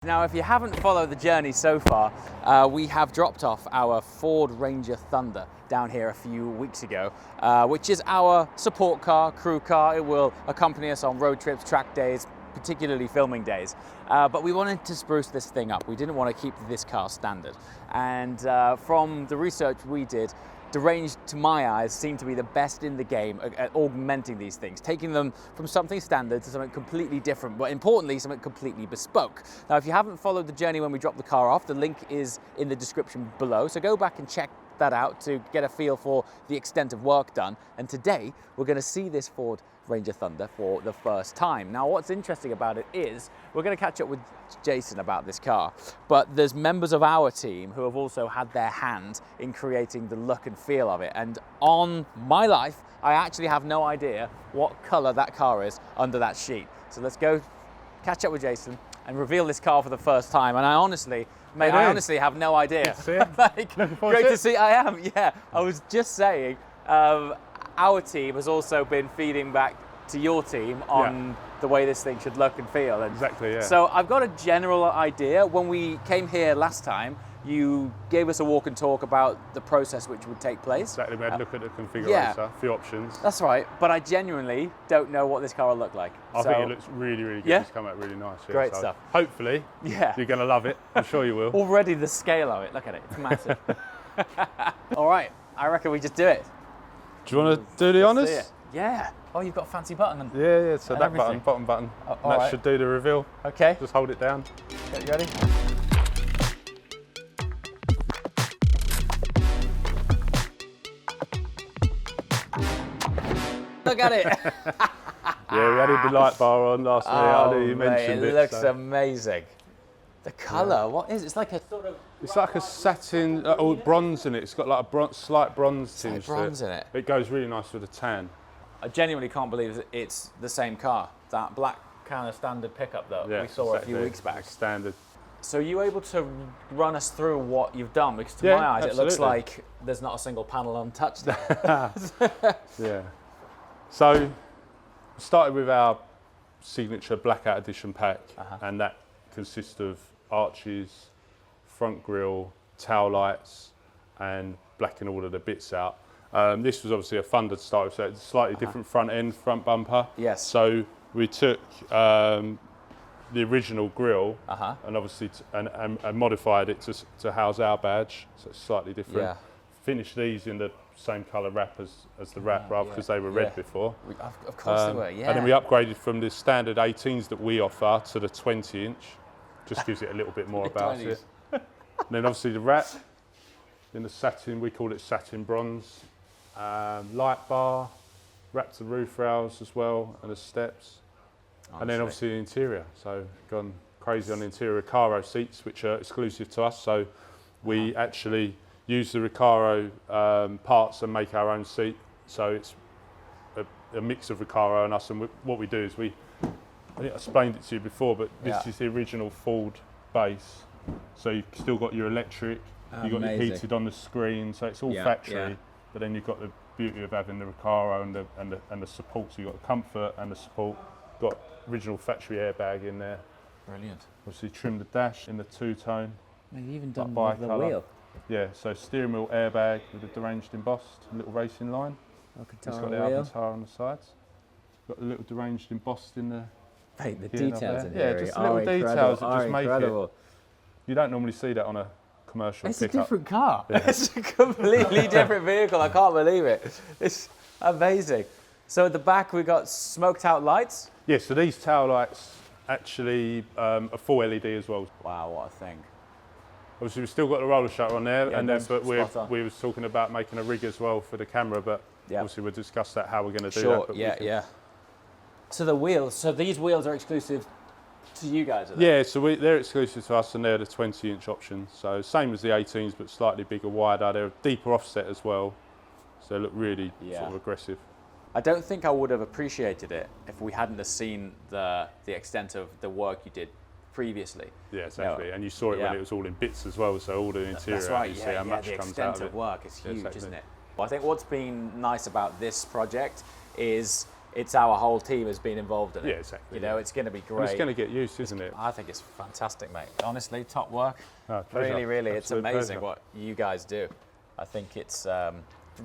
Now, if you haven't followed the journey so far, we have dropped off our Ford Ranger Thunder down here a few weeks ago, which is our support car, crew car. It will accompany us on road trips, track days, particularly filming days. But we wanted to spruce this thing up. We didn't want to keep this car standard. And from the research we did, Deranged, to my eyes, seem to be the best in the game at augmenting these things, taking them from something standard to something completely different, but importantly, something completely bespoke. Now, if you haven't followed the journey when we dropped the car off, the link is in the description below, so go back and check that out to get a feel for the extent of work done. And today, we're going to see this Ford Ranger Thunder for the first time. Now, what's interesting about it is we're going to catch up with Jason about this car, but there's members of our team who have also had their hand in creating the look and feel of it. And on my life, I actually have no idea what color that car is under that sheet. So let's go catch up with Jason and reveal this car for the first time. And I honestly, mate, I honestly have no idea. Like, great to see. I am, yeah. I was just saying, our team has also been feeding back to your team on the way this thing should look and feel. And exactly, yeah. So I've got a general idea. When we came here last time, you gave us a walk and talk about the process which would take place. Exactly, we had a look at the configurator, a few options. That's right, but I genuinely don't know what this car will look like. I think it looks really, really good. Yeah? It's come out really nice. Yeah, great stuff. Hopefully, you're going to love it. I'm sure you will. Already the scale of it, look at it, it's massive. All right, I reckon we just do it. Do you want to do the honours? Yeah. Oh, you've got a fancy button. Yeah, so that button, bottom button. That should do the reveal. Okay. Just hold it down. Okay, you ready? Look at it. Yeah, we added the light bar on last night. I know you mentioned it. It looks amazing. The colour, what is it? It's like a sort of... It's like a satin, bronze in it. It's got like a slight bronze tinge to it. in it. It goes really nice with the tan. I genuinely can't believe that it's the same car. That black kind of standard pickup that we saw a few weeks back. Standard. So are you able to run us through what you've done? Because to my eyes, it looks like there's not a single panel untouched there. Yeah. So we started with our signature Blackout Edition pack, and that consists of arches, front grille, tail lights, and blacking all of the bits out. This was obviously a Thunder style, so it's a slightly different front end, front bumper. Yes. So we took the original grille and obviously and modified it to house our badge, so it's slightly different. Yeah. Finished these in the same colour wrap as the wrap, rather because they were red before. Of course they were, yeah. And then we upgraded from the standard 18s that we offer to the 20-inch. Just gives it a little bit more about it. And then obviously the wrap in the satin, we call it satin bronze. Light bar, Raptor roof rails as well, and the steps. And then obviously the interior. So gone crazy on the interior. Recaro seats, which are exclusive to us. So we actually use the Recaro parts and make our own seat. So it's a mix of Recaro and us. And what we do is I think I explained it to you before, but this is the original Ford base. So you've still got your electric, you've got your heated on the screen, so it's all factory. But then you've got the beauty of having the Recaro and the support. So you've got the comfort and the support. Got original factory airbag in there. Brilliant. Obviously trimmed the dash in the two-tone. You've even done the wheel. Yeah, so steering wheel airbag with a deranged embossed little racing line. It's got the Alcantara on the sides. Got a little deranged embossed in the... Mate, the details in here. Yeah, just little details that just make it. You don't normally see that on a commercial pickup. It's a different car. Yeah. It's a completely different vehicle. I can't believe it. It's amazing. So at the back we got smoked out lights. Yeah, so these tail lights actually are full LED as well. Wow, what a thing. Obviously we've still got the roller shutter on there, but we was talking about making a rig as well for the camera, but obviously we'll discuss that, how we're going to do that. But yeah. So the wheels, so these wheels are exclusive to you guys, are they? Yeah, so they're exclusive to us and they're the 20-inch options. So same as the 18s, but slightly bigger, wider. They're a deeper offset as well, so they look really sort of aggressive. I don't think I would have appreciated it if we hadn't have seen the extent of the work you did previously. Yeah, exactly. And you saw it when it was all in bits as well, so all the interior. That's right, you see how much the comes out extent of work is huge, exactly. isn't it? Well, I think what's been nice about this project is it's our whole team has been involved in it. Yeah, exactly. You know, it's going to be great. And it's going to get used, isn't it? I think it's fantastic, mate. Honestly, top work. Oh, pleasure. Really, really, it's Absolute amazing pleasure. what you guys do. I think it's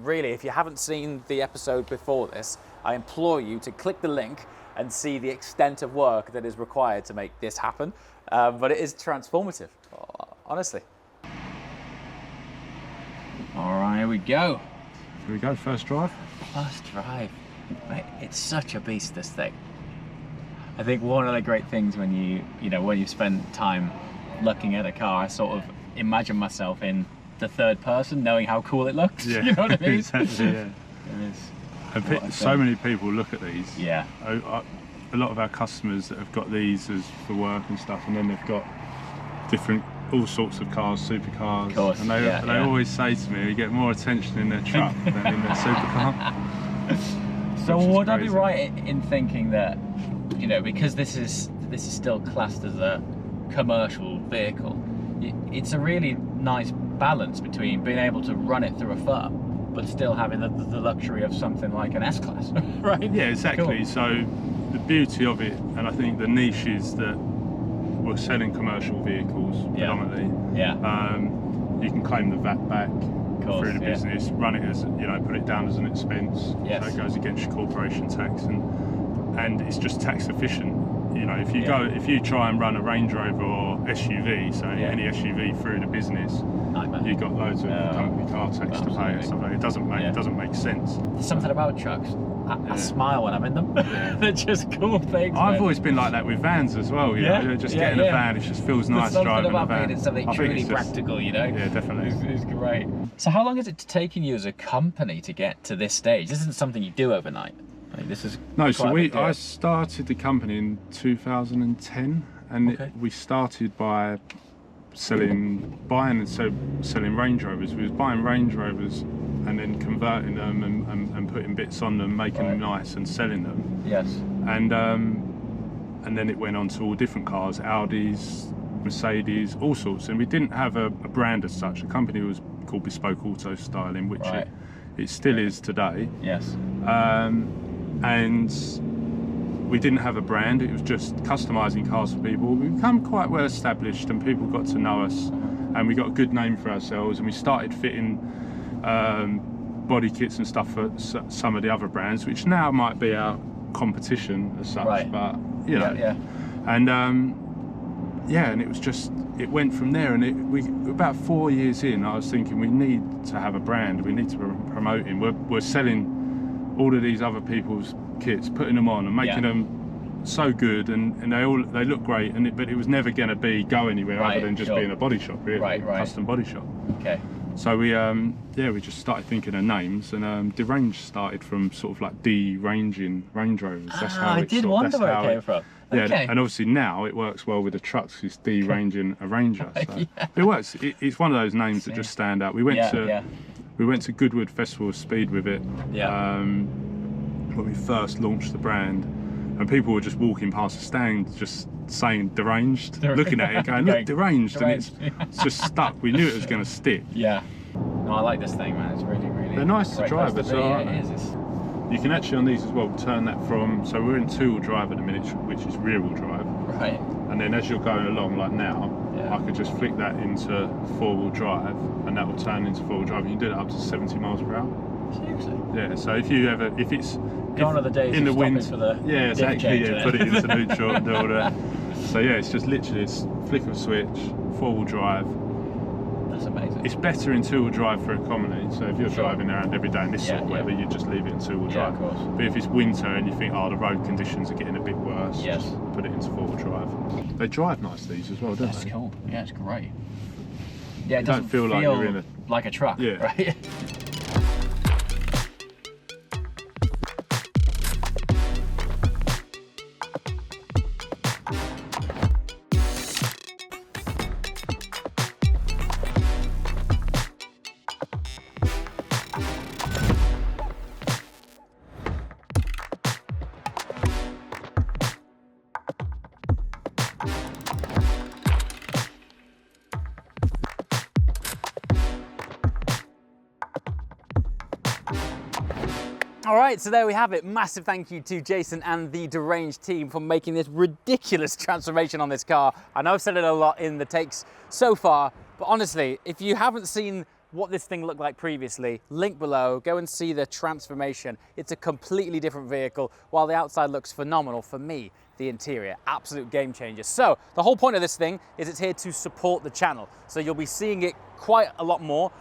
really, if you haven't seen the episode before this, I implore you to click the link and see the extent of work that is required to make this happen. But it is transformative, honestly. All right, here we go. Here we go, first drive. First drive. Mate, it's such a beast, this thing. I think one of the great things when you spend time looking at a car, I sort of imagine myself in the third person, knowing how cool it looks. Yeah, You know what I mean? exactly, yeah. It is. And so many people look at these. Yeah. A lot of our customers that have got these as for work and stuff, and then they've got all sorts of cars, supercars. Of course, and they always say to me, you get more attention in their truck than in their supercar. So would I be right in thinking that, you know, because this is still classed as a commercial vehicle, it's a really nice balance between being able to run it through a firm but still having the luxury of something like an S-Class, right? Yeah, exactly. Cool. So the beauty of it, and I think the niche is that we're selling commercial vehicles predominantly. Yeah. You can claim the VAT back Course, through the business, run it as, you know, put it down as an expense. Yes. So it goes against your corporation tax, and it's just tax efficient. You know, if you try and run a Range Rover or SUV, so any SUV through the business, Nightmare. you've got loads of company car tax to pay and stuff like that. It doesn't make sense. There's something about trucks. I smile when I'm in them. They're just cool things. I've always been like that with vans as well. You know, just getting a van, it just feels nice driving a van. It's something truly practical, you know. Yeah, definitely. It's great. So how long has it taken you as a company to get to this stage? This isn't something you do overnight. I mean, this is I started the company in 2010, and we started by buying and selling Range Rovers. We was buying Range Rovers and then converting them and putting bits on them, making them nice and selling them. Yes. And then it went on to all different cars, Audis, Mercedes, all sorts. And we didn't have a brand as such. The company was called Bespoke Auto Styling, which it still is today. Yes. And we didn't have a brand, it was just customising cars for people. We become quite well established and people got to know us, and we got a good name for ourselves, and we started fitting body kits and stuff for some of the other brands, which now might be our competition as such, but you know. And and it was just, it went from there, and we about 4 years in, I was thinking we need to have a brand, we need to be promoting. We're selling all of these other people's kits, putting them on and making them so good, and they look great, but it was never going to go anywhere other than just being a body shop, really, custom body shop. Okay. So we just started thinking of names, and Deranged started from sort of like deranging Range Rovers. That's how I did wonder where it came from. Yeah, and obviously now it works well with the trucks. It's deranging a Ranger. So it works. It's one of those names that just stand out. We went to Goodwood Festival of Speed with it when we first launched the brand, and people were just walking past the stand just saying deranged, looking at it going, look, deranged, and it's just stuck. We knew it was going to stick. Yeah. No, I like this thing, man. It's really, really. They're nice to drive as well. Yeah, it is. You can actually on these as well turn that from, so we're in 2-wheel drive at the minute, which is rear-wheel drive. Right. And then as you're going along, like now, I could just flick that into 4-wheel drive, and that will turn into 4-wheel drive. You can do that up to 70 miles per hour. Seriously? Yeah. So if it's gone are the days in the wind, for the exactly. Yeah, put it into neutral and do all that. So yeah, it's just literally it's flick of a switch, 4-wheel drive. That's amazing. It's better in 2-wheel drive for economy. So if you're driving around every day in this sort of weather, you just leave it in 2-wheel drive. Of course. But if it's winter and you think, oh, the road conditions are getting a bit worse, just put it into 4-wheel drive. They drive nice, these as well, don't they? That's cool. Yeah, it's great. Yeah, it doesn't feel like you're in like a truck, right? All right, so there we have it. Massive thank you to Jason and the Deranged team for making this ridiculous transformation on this car. I know I've said it a lot in the takes so far, but honestly, if you haven't seen what this thing looked like previously, link below, go and see the transformation. It's a completely different vehicle. While the outside looks phenomenal, for me, the interior, absolute game changer. So the whole point of this thing is it's here to support the channel. So you'll be seeing it quite a lot more,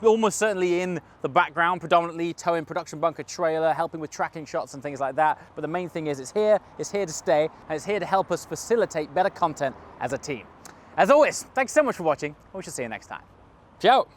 almost certainly in the background, predominantly towing production bunker trailer, helping with tracking shots and things like that. But the main thing is it's here to stay, and it's here to help us facilitate better content as a team. As always, thanks so much for watching, and we shall see you next time. Ciao.